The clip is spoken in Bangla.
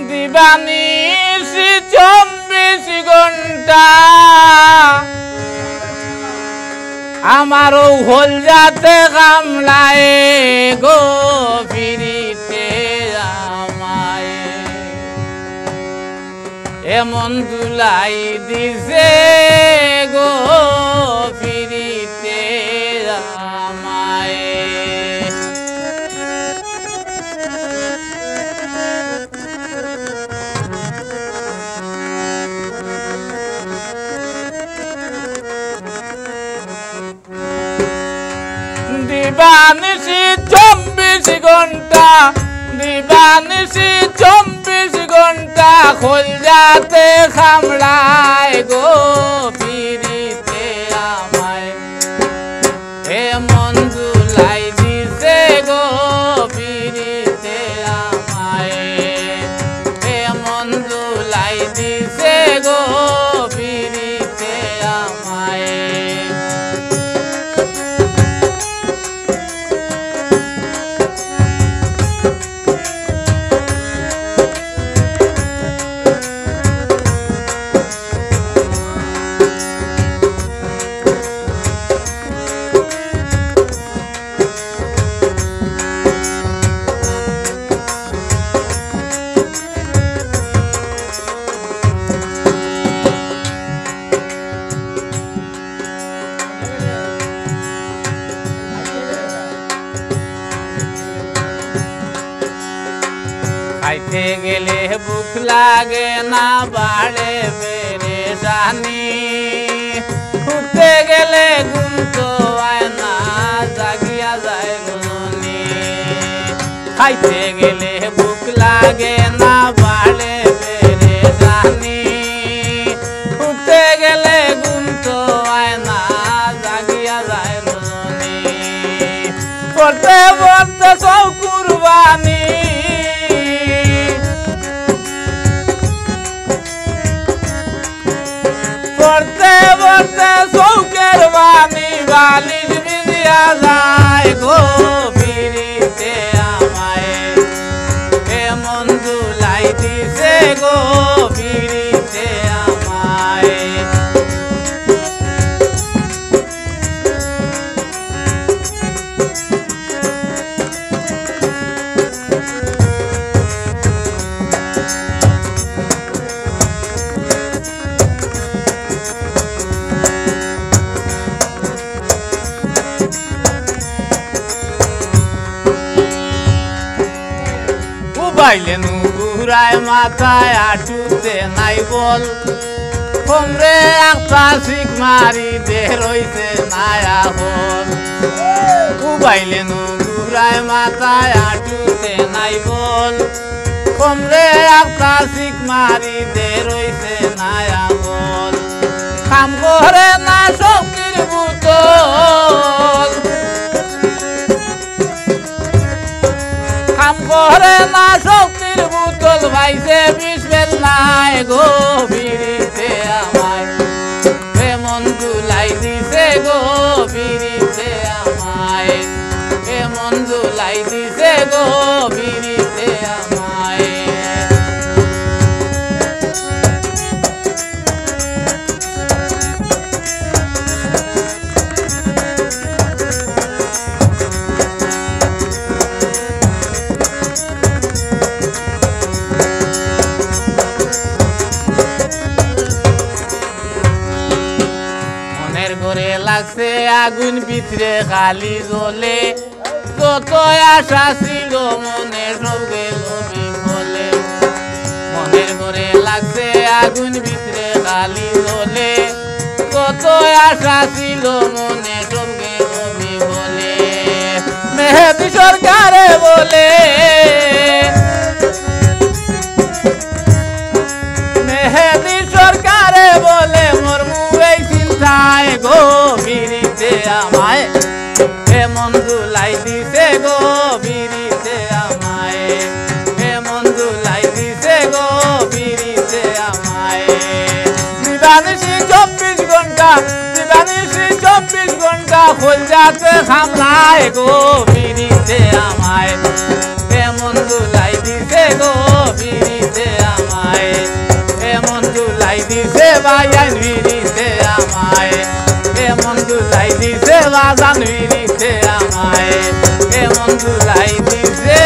দিবানিশি 24 ঘন্টা আমারও হল যাতে কামলায় গো ফিরিতে আমায় এমন দুলাই দিছে গো ফিরিতে আমায় দিবানিশি 24 ঘন্টা দিবানিশি 24 ঘন্টা খোল যাতে খামলায় গো ফিরিতে আমায় এমন দুলাই দিছে গো ফিরিতে আমায় এমন দুলাই দিছে গো ফিরিতে আমায় খাইতে গেলে ভুক লাগে না বাড়ে পেরেশানি উঠতে গেলে ঘুম তো আয় না জাগিয়া যায় রজনী খাইতে গেলে ভুক লাগে না বাড়ে পেরেশানি উঠতে গেলে ঘুম তো আয় না জাগিয়া যায় রজনী পড়তে পড়তে সব কুরবানি পড়তে পড়তে চৌকের বাণী বালিশ ভিজিয়া যায় গো ফিরিতে আমায় এমন দুলাই দিছে গো ফিরিতে আমায় বাইলেন ঘুরায় মাথায় আটুতে নাই বল কমরে একটা শিখ মারি দে রইছে নায়া হল বাইলেন ঘুরায় মাথায় আটুতে নাই বল কমরে একটা শিখ মারি দে রইছে নায়া হল কাম করে না শক্তির বুতল কাম করে না শক্তির বুতল ভাইছে বিস্বেল নাই গো ফিরিতে আমায় এমন দুলাই দিছে গো ফিরিতে আমায় এমন দুলাই দিছে গো ফিরিতে আমায় ঘরে লাগছে আগুন ভিতরে খালি জ্বলে কত আশা ছিল মনে সব গেল বিফলে মনের ঘরে লাগছে আগুন ভিতরে খালি জ্বলে কত আশা ছিল মনে সব গেল বিফলে মেহেদি সরকারে বলে মেহেদি সরকারে বলে মোর মুই চিন্তায় গো ফিরিতে আমায় এমন দুলাই দিছে গো ফিরিতে আমায় এমন দুলাই দিছে গো ফিরিতে আমায় দিবানিশি 24 ঘন্টা দিবানিশি 24 ঘন্টা খোল যাতে খামলায় গো ফিরিতে আমায় এমন দুলাই দিছে গো ফিরিতে ভাইয়ান বিরিতে আমায় কেমন দুলাই দিছে বাজান বিরিতে আমায় কেমন দুলাই দিছে